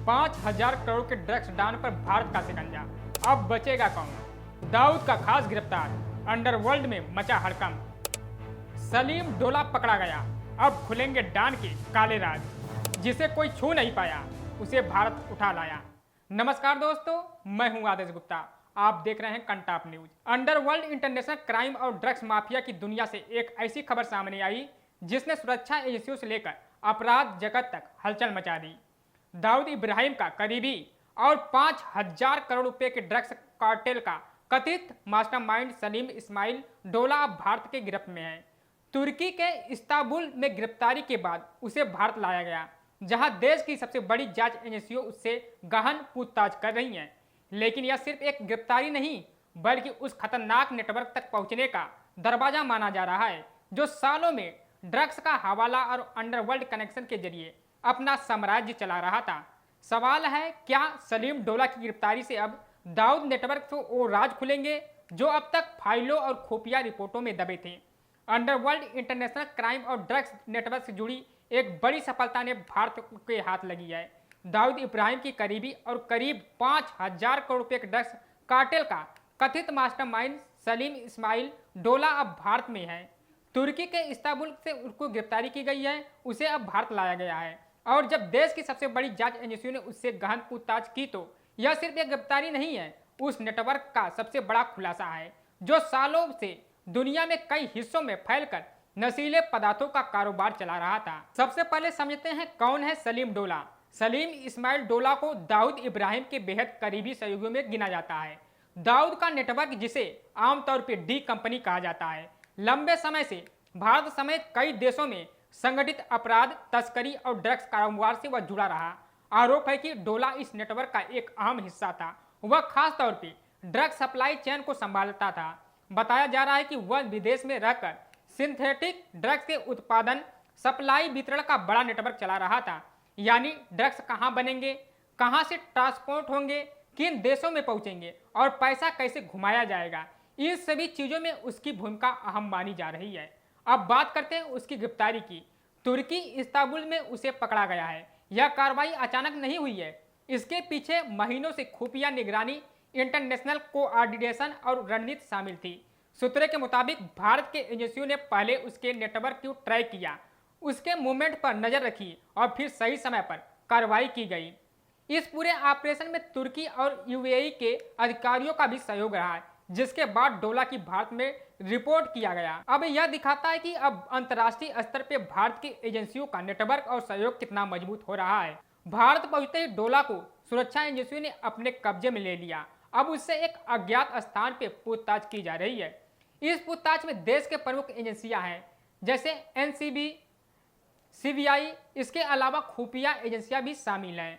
5,000 करोड़ के drugs down पर भारत का शिकंजा। अब बचेगा कौन? दाऊद का खास गिरफ्तार, अंडरवर्ल्ड में मचा हड़कंप। सलीम डोला पकड़ा गया, अब खुलेंगे डान के काले राज। जिसे कोई छू नहीं पाया उसे भारत उठा लाया। नमस्कार दोस्तों, मैं हूं आदेश गुप्ता। आप देख रहे हैं Kantap news. Underworld international crime और ड्रग्स माफिया की दुनिया से एक ऐसी खबर सामने आई जिसने सुरक्षा एजेंसियों से लेकर अपराध जगत तक हलचल मचा दी। दाऊद इब्राहिम का करीबी और 5,000 करोड़ रुपए के ड्रग्स कार्टेल का कथित मास्टरमाइंड सलीम इस्माइल डोला अब भारत के गिरफ्त में है। तुर्की के इस्तांबुल में गिरफ्तारी के बाद उसे भारत लाया गया, जहां देश की सबसे बड़ी जांच एजेंसियों उससे गहन पूछताछ कर रही हैं। लेकिन यह सिर्फ एक गिरफ्तारी नहीं, बल्कि उस खतरनाक नेटवर्क तक पहुंचने का दरवाजा माना जा रहा है जो सालों में ड्रग्स का हवाला और अंडरवर्ल्ड कनेक्शन के जरिए अपना साम्राज्य चला रहा था। सवाल है, क्या सलीम डोला की गिरफ्तारी से अब दाऊद नेटवर्क को वो राज खुलेंगे जो अब तक फाइलों और खुफिया रिपोर्टों में दबे थे? अंडरवर्ल्ड इंटरनेशनल क्राइम और ड्रग्स नेटवर्क से जुड़ी एक बड़ी सफलता ने भारत के हाथ लगी है। दाऊद इब्राहिम की करीबी और करीब 5,000 करोड़ रुपए के ड्रग्स कार्टेल का कथित मास्टरमाइंड सलीम इस्माइल डोला अब भारत में है। तुर्की के इस्तांबुल से उसको गिरफ्तारी की गई है, उसे अब भारत लाया गया है। और जब देश की सबसे बड़ी जांच एजेंसियों ने उससे गहन पूछताछ की तो यह सिर्फ एक गिरफ्तारी नहीं है, उस नेटवर्क का सबसे बड़ा खुलासा है जो सालों से दुनिया में कई हिस्सों में फैलकर नशीले पदार्थों का कारोबार चला रहा था। सबसे पहले समझते हैं कौन है सलीम डोला। सलीम इस्माइल डोला को दाऊद इब्राहिम के बेहद करीबी सहयोगियों में गिना जाता है। दाऊद का नेटवर्क, जिसे आमतौर पर डी कंपनी कहा जाता है, लंबे समय से भारत समेत कई देशों में संगठित अपराध, तस्करी और ड्रग्स कारोबार से वह जुड़ा रहा। आरोप है कि डोला इस नेटवर्क का एक अहम हिस्सा था। वह खास तौर पे ड्रग्स सप्लाई चेन को संभालता था। बताया जा रहा है कि वह विदेश में रहकर सिंथेटिक ड्रग्स के उत्पादन, सप्लाई, वितरण का बड़ा नेटवर्क चला रहा था। यानी ड्रग्स कहाँ बनेंगे, कहाँ से ट्रांसपोर्ट होंगे, किन देशों में पहुंचेंगे और पैसा कैसे घुमाया जाएगा, इन सभी चीजों में उसकी भूमिका अहम मानी जा रही है। अब बात करते हैं उसकी गिरफ्तारी की। तुर्की इस्तांबुल में उसे पकड़ा गया है। यह कार्रवाई अचानक नहीं हुई है, इसके पीछे महीनों से खुफिया निगरानी, इंटरनेशनल कोऑर्डिनेशन और रणनीति शामिल थी। सूत्रों के मुताबिक भारत के एजेंसियों ने पहले उसके नेटवर्क को ट्रैक किया, उसके मूवमेंट पर नजर रखी और फिर सही समय पर कार्रवाई की गई। इस पूरे ऑपरेशन में तुर्की और यूएई के अधिकारियों का भी सहयोग रहा है, जिसके बाद डोला की भारत में रिपोर्ट किया गया। अब यह दिखाता है कि अब अंतर्राष्ट्रीय स्तर पर भारत की एजेंसियों का नेटवर्क और सहयोग कितना मजबूत हो रहा है। भारत पहुंचते ही डोला को सुरक्षा एजेंसियों ने अपने कब्जे में ले लिया। अब उससे एक अज्ञात स्थान पर पूछताछ की जा रही है। इस पूछताछ में देश के प्रमुख एजेंसियां हैं, जैसे एनसीबी, सीबीआई, इसके अलावा खुफिया एजेंसियां भी शामिल हैं।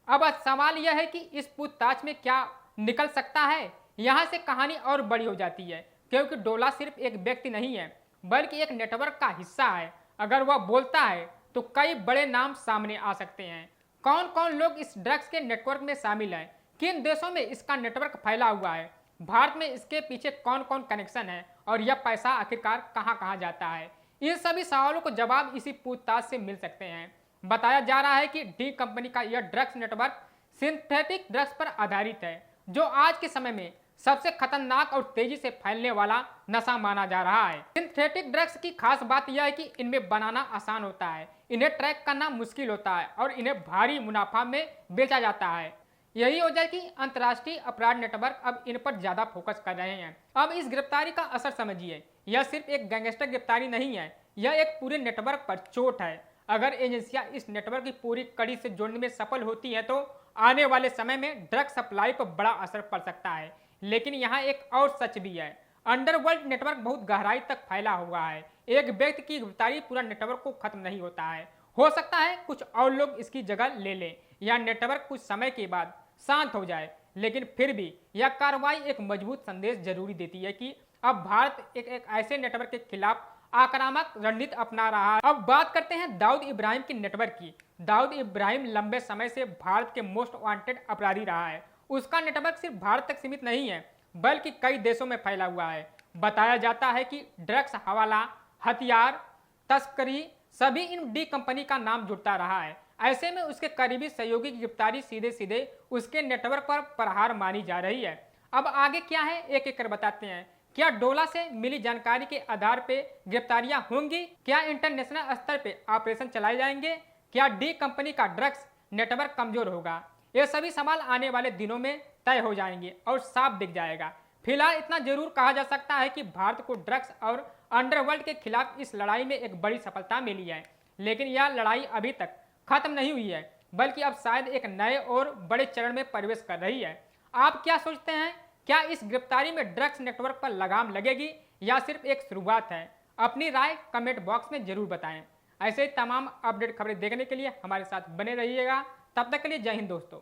अब सवाल यह है कि इस पूछताछ में क्या निकल सकता है। यहाँ से कहानी और बड़ी हो जाती है, क्योंकि डोला सिर्फ एक व्यक्ति नहीं है, बल्कि एक नेटवर्क का हिस्सा है। अगर वह बोलता है तो कई बड़े नाम सामने आ सकते हैं। कौन कौन लोग इस ड्रग्स के नेटवर्क में शामिल हैं, किन देशों में इसका नेटवर्क फैला हुआ है, भारत में इसके पीछे कौन कौन कनेक्शन है और यह पैसा आखिरकार कहाँ कहाँ जाता है, इन सभी सवालों को जवाब इसी पूछताछ से मिल सकते हैं। बताया जा रहा है कि डी कंपनी का यह ड्रग्स नेटवर्क सिंथेटिक ड्रग्स पर आधारित है, जो आज के समय में सबसे खतरनाक और तेजी से फैलने वाला नशा माना जा रहा है। सिंथेटिक ड्रग्स की खास बात यह है कि इनमें बनाना आसान होता है, इन्हें ट्रैक करना मुश्किल होता है और इन्हें भारी मुनाफा में बेचा जाता है। यही वजह कि अंतर्राष्ट्रीय अपराध नेटवर्क अब इन पर ज्यादा फोकस कर रहे हैं। अब इस गिरफ्तारी का असर समझिए, यह सिर्फ एक गैंगस्टर गिरफ्तारी नहीं है, यह एक पूरे नेटवर्क पर चोट है। अगर एजेंसियां इस नेटवर्क की पूरी कड़ी से जोड़ने में सफल होती है तो आने वाले समय में ड्रग सप्लाई पर बड़ा असर पड़ सकता है। लेकिन यहाँ एक और सच भी है, अंडरवर्ल्ड नेटवर्क बहुत गहराई तक फैला हुआ है। एक व्यक्ति की गिरफ्तारी पूरा नेटवर्क को खत्म नहीं होता है। हो सकता है कुछ और लोग इसकी जगह ले लें या नेटवर्क कुछ समय के बाद शांत हो जाए, लेकिन फिर भी यह कार्रवाई एक मजबूत संदेश जरूरी देती है कि अब भारत एक ऐसे नेटवर्क के खिलाफ आक्रामक रणनीति अपना रहा है। अब बात करते हैं दाऊद इब्राहिम की नेटवर्क की। दाऊद इब्राहिम लंबे समय से भारत के मोस्ट वांटेड अपराधी रहा है। उसका नेटवर्क सिर्फ भारत तक सीमित नहीं है, बल्कि कई देशों में फैला हुआ है। बताया जाता है कि ड्रग्स हवाला, हथियार, तस्करी, सभी इन डी कंपनी का नाम जुड़ता रहा है। ऐसे में उसके करीबी सहयोगी की गिरफ्तारी सीधे सीधे उसके नेटवर्क पर प्रहार मानी जा रही है। अब आगे क्या है एक एक कर बताते हैं। क्या डोला से मिली जानकारी के आधार पर गिरफ्तारियां होंगी? क्या इंटरनेशनल स्तर पर ऑपरेशन चलाए जाएंगे? क्या डी कंपनी का ड्रग्स नेटवर्क कमजोर होगा? ये सभी सवाल आने वाले दिनों में तय हो जाएंगे और साफ दिख जाएगा। फिलहाल इतना जरूर कहा जा सकता है कि भारत को ड्रग्स और अंडरवर्ल्ड के खिलाफ इस लड़ाई में एक बड़ी सफलता मिली है, लेकिन यह लड़ाई अभी तक खत्म नहीं हुई है, बल्कि अब शायद एक नए और बड़े चरण में प्रवेश कर रही है। आप क्या सोचते हैं? क्या इस गिरफ्तारी में ड्रग्स नेटवर्क पर लगाम लगेगी या सिर्फ एक शुरुआत है? अपनी राय कमेंट बॉक्स में जरूर बताएं। ऐसे ही तमाम अपडेट खबरें देखने के लिए हमारे साथ बने रहिएगा। तब तक के लिए जय हिंद दोस्तों।